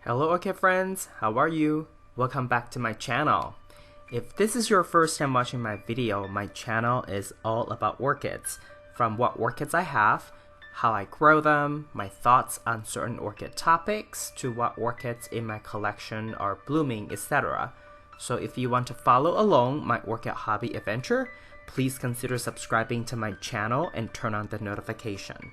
Hello Orchid friends, how are you? Welcome back to my channel. If this is your first time watching my video, my channel is all about orchids. From what orchids I have, how I grow them, my thoughts on certain orchid topics, to what orchids in my collection are blooming, etc. So if you want to follow along my orchid hobby adventure, please consider subscribing to my channel and turn on the notification.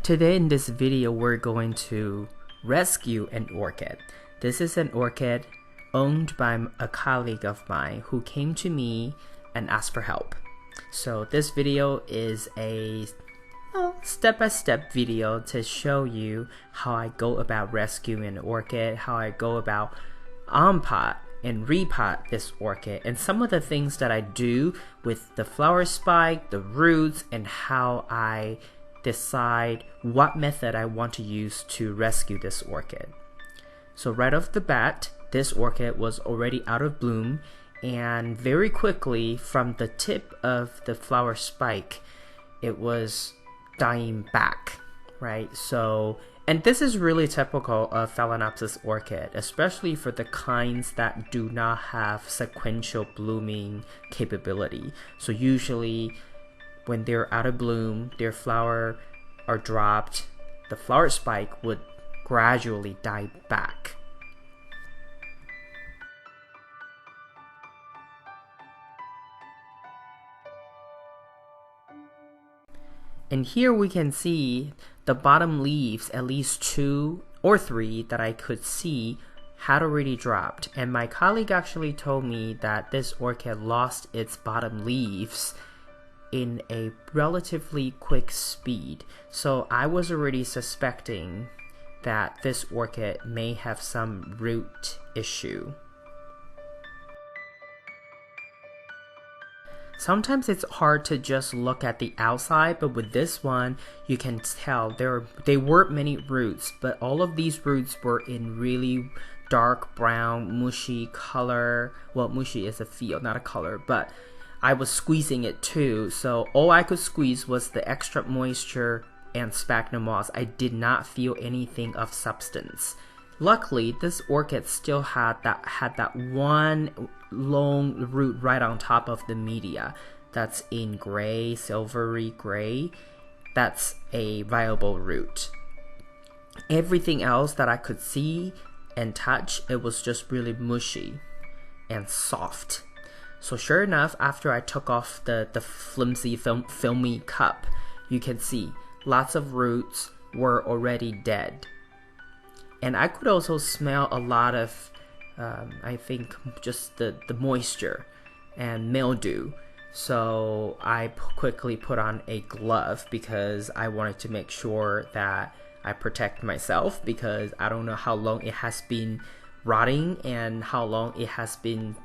Today in this video, we're going to rescue an orchid. This is an orchid owned by a colleague of mine who came to me and asked for help. So this video is a step-by-step video to show you how I go about rescuing an orchid, how I go about on-pot and repot this orchid, and some of the things that I do with the flower spike, the roots, and how I decide what method I want to use to rescue this orchid. So right off the bat, this orchid was already out of bloom, and very quickly from the tip of the flower spike, it was dying back, right? And this is really typical of Phalaenopsis orchid, especially for the kinds that do not have sequential blooming capability. So usually when they're out of bloom, their flower are dropped, the flower spike would gradually die back. And here we can see the bottom leaves, at least 2 or 3 that I could see, had already dropped. And my colleague actually told me that this orchid lost its bottom leaves in a relatively quick speed. So I was already suspecting that this orchid may have some root issue. Sometimes it's hard to just look at the outside, but with this one, you can tell there were many roots, but all of these roots were in really dark brown, mushy color. Well, mushy is a feel, not a color, but I was squeezing it too, so all I could squeeze was the extra moisture and sphagnum moss. I did not feel anything of substance. Luckily, this orchid still had that one long root right on top of the media that's in gray, silvery gray. That's a viable root. Everything else that I could see and touch, it was just really mushy and soft. So sure enough, after I took off the flimsy filmy cup, you can see lots of roots were already dead. And I could also smell a lot of, I think, just the moisture and mildew. So I quickly put on a glove because I wanted to make sure that I protect myself, because I don't know how long it has been rotting and how long it has been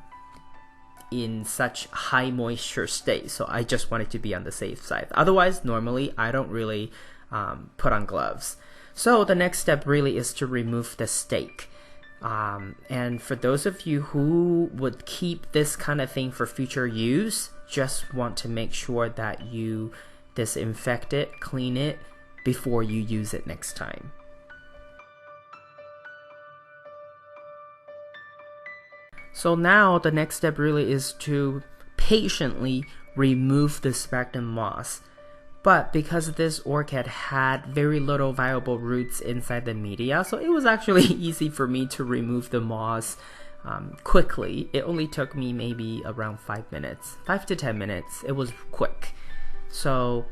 in such high moisture state. So I just wanted to be on the safe side. Otherwise, normally I don't really put on gloves. So the next step really is to remove the stake. And for those of you who would keep this kind of thing for future use, just want to make sure that you disinfect it, clean it before you use it next time. So now the next step really is to patiently remove the sphagnum moss. But because this orchid had very little viable roots inside the media, so it was actually easy for me to remove the moss quickly. It only took me maybe around 5 minutes, 5 to 10 minutes. It was quick. So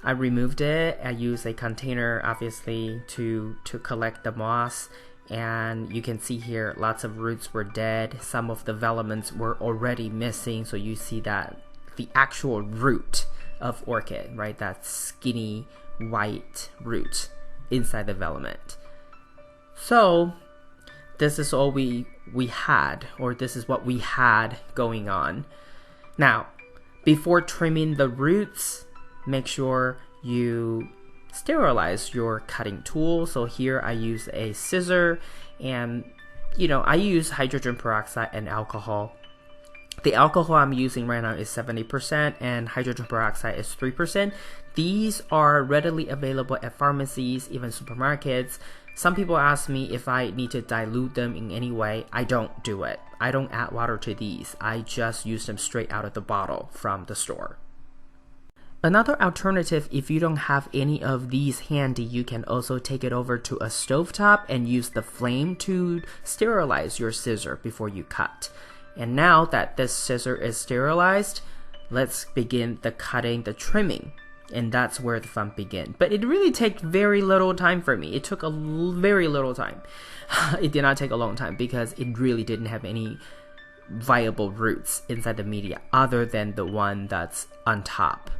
I removed it. I used a container, obviously, to collect the moss. And you can see here lots of roots were dead. Some of the velaments were already missing. So you see that the actual root of orchid, right? That skinny white root inside the velament. So this is all we had, or this is what we had going on. Now, before trimming the roots, make sure you sterilize your cutting tool. So here I use a scissor, and I use hydrogen peroxide and alcohol. The alcohol I'm using right now is 70% and hydrogen peroxide is 3%. These are readily available at pharmacies, even supermarkets. Some people ask me if I need to dilute them in any way. I don't do it. I don't add water to these. I just use them straight out of the bottle from the store. Another alternative, if you don't have any of these handy, you can also take it over to a stovetop and use the flame to sterilize your scissor before you cut. And now that this scissor is sterilized, let's begin the cutting, the trimming. And that's where the fun began. But it really took very little time for me. It took very little time. It did not take a long time because it really didn't have any viable roots inside the media other than the one that's on top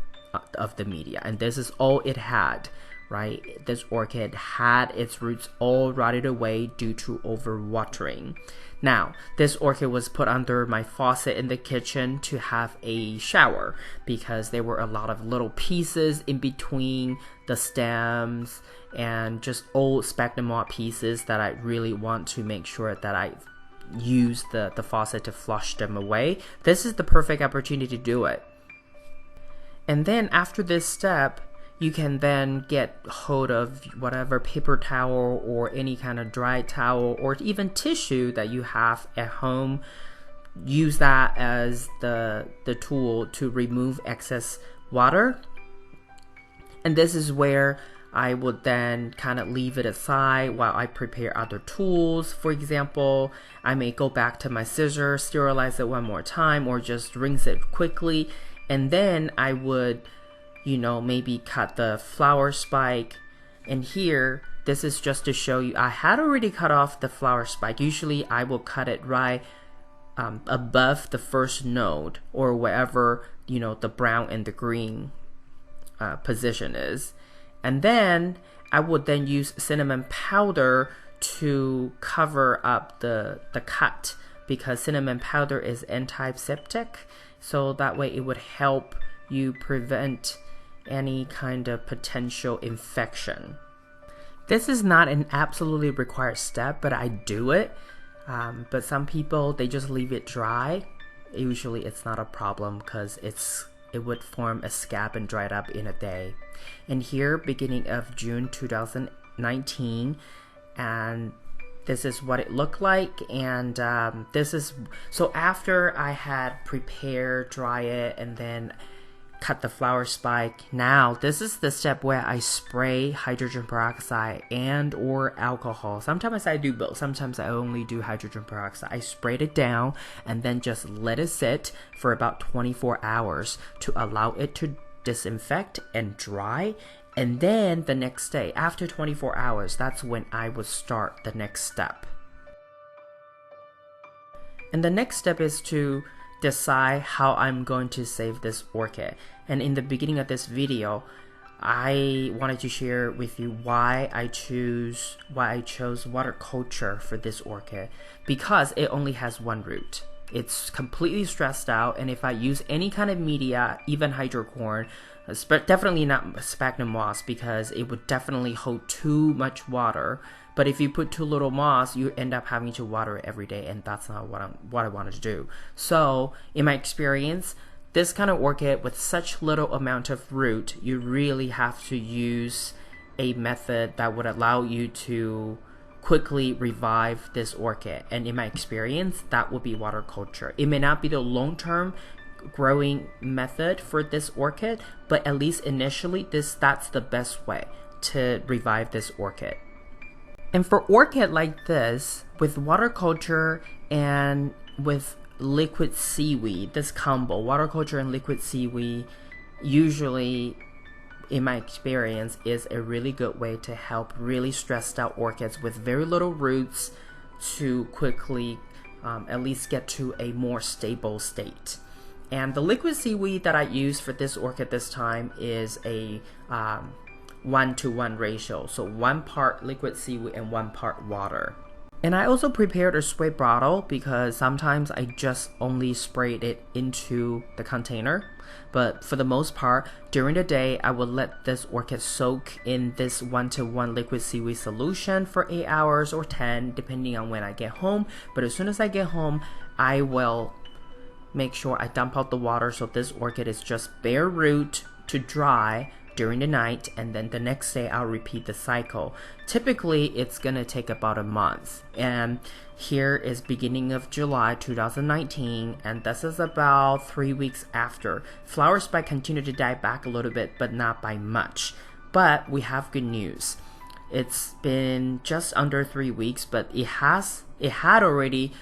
of the media. And this is all it had, right? This orchid had its roots all rotted away due to overwatering. Now, this orchid was put under my faucet in the kitchen to have a shower because there were a lot of little pieces in between the stems and just old sphagnum moss pieces that I really want to make sure that I use the faucet to flush them away. This is the perfect opportunity to do it. And then after this step, you can then get hold of whatever paper towel or any kind of dry towel or even tissue that you have at home. Use that as the tool to remove excess water. And this is where I would then kind of leave it aside while I prepare other tools. For example, I may go back to my scissor, sterilize it one more time, or just rinse it quickly. And then I would maybe cut the flower spike. And here, this is just to show you, I had already cut off the flower spike. Usually I will cut it right above the first node or wherever, the brown and the green position is. And then I would then use cinnamon powder to cover up the cut because cinnamon powder is antiseptic. So that way it would help you prevent any kind of potential infection. This is not an absolutely required step, but I do it. But some people, they just leave it dry. Usually it's not a problem because it would form a scab and dry it up in a day. And here, beginning of June 2019, and this is what it looked like. And this is, so after I had prepared, dry it, and then cut the flower spike, now this is the step where I spray hydrogen peroxide and or alcohol. Sometimes I do both. Sometimes I only do hydrogen peroxide. I sprayed it down and then just let it sit for about 24 hours to allow it to disinfect and dry. And then the next day, after 24 hours, that's when I would start the next step. And the next step is to decide how I'm going to save this orchid. And in the beginning of this video, I wanted to share with you why I chose water culture for this orchid, because it only has one root. It's completely stressed out, and if I use any kind of media, even hydrocorn, definitely not sphagnum moss, because it would definitely hold too much water. But if you put too little moss, you end up having to water it every day, and that's not what I wanted to do. So, in my experience, this kind of orchid with such little amount of root, you really have to use a method that would allow you to quickly revive this orchid. And in my experience, that would be water culture. It may not be the long-term growing method for this orchid, but at least initially, that's the best way to revive this orchid. And for orchid like this, with water culture and with liquid seaweed, this combo, water culture and liquid seaweed, usually, in my experience, is a really good way to help really stressed out orchids with very little roots to quickly at least get to a more stable state. And the liquid seaweed that I use for this orchid this time is a 1-to-1 ratio. So 1 part liquid seaweed and 1 part water. And I also prepared a spray bottle because sometimes I just only sprayed it into the container. But for the most part, during the day, I will let this orchid soak in this 1-to-1 liquid seaweed solution for 8 hours or 10, depending on when I get home. But as soon as I get home, I will make sure I dump out the water so this orchid is just bare root to dry during the night, and then the next day I'll repeat the cycle. Typically it's gonna take about a month, and here is beginning of July 2019, and this is about 3 weeks after. Flower spike continue to die back a little bit, but not by much. But we have good news. It's been just under 3 weeks, but it had already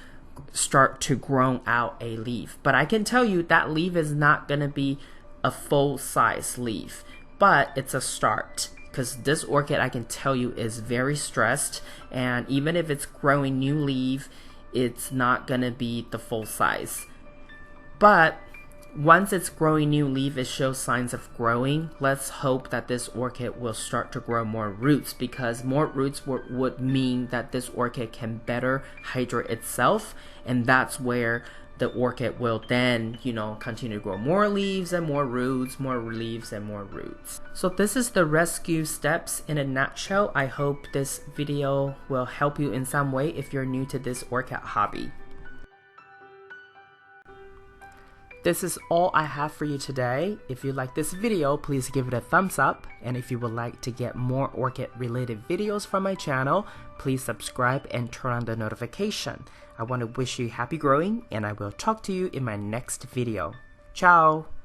start to grow out a leaf. But I can tell you that leaf is not gonna be a full size leaf, but it's a start, because this orchid, I can tell you, is very stressed, and even if it's growing new leaf, it's not gonna be the full size. But once it's growing new leaf, it shows signs of growing. Let's hope that this orchid will start to grow more roots, because more roots would mean that this orchid can better hydrate itself, and that's where the orchid will then, continue to grow more leaves and more roots, more leaves and more roots. So this is the rescue steps in a nutshell. I hope this video will help you in some way if you're new to this orchid hobby. This is all I have for you today. If you like this video, please give it a thumbs up. And if you would like to get more orchid related videos from my channel, please subscribe and turn on the notification. I want to wish you happy growing, and I will talk to you in my next video. Ciao!